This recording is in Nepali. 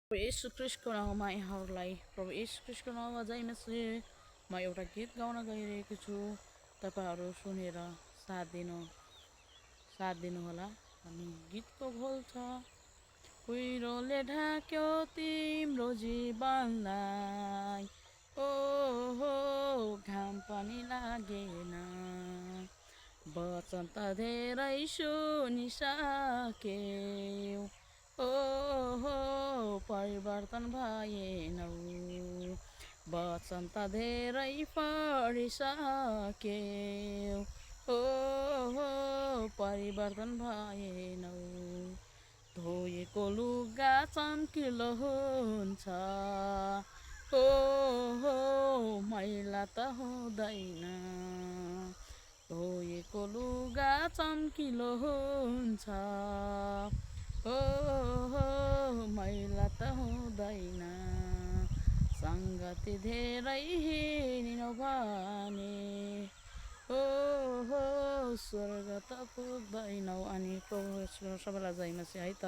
प्रभु यीशु ख्रिस्टको नाउँमा यहाँहरूलाई प्रभु यीशु ख्रिस्टको नाउँमा जयमसी म एउटा गीत गाउन गइरहेको छु। तपाईँहरू सुनेर साथ दिनुहोला। अनि गीतको घोल छ, कुहिरोले ढाक्यो तिम्रो जीवनलाई, ओ हो घाम पनि लागेन, वचन त धेरै सुनिसक्यौ, ओ हो परिवर्तन भएनौ, वचन त धेरै पढिसक्यौ, ओ हो परिवर्तन भएनौ। धोएको लुगा चम्किलो हुन्छ, ओ हो मैला त हुँदैन, धोएको लुगा चम्किलो हुन्छ, ओ हो मैला त हुँदैन। सङ्गति धेरै हिँड्यौ भने, ओ हो स्वर्ग त पुग्दैनौ। अनि प्रभु सबैलाई जयमसी है त।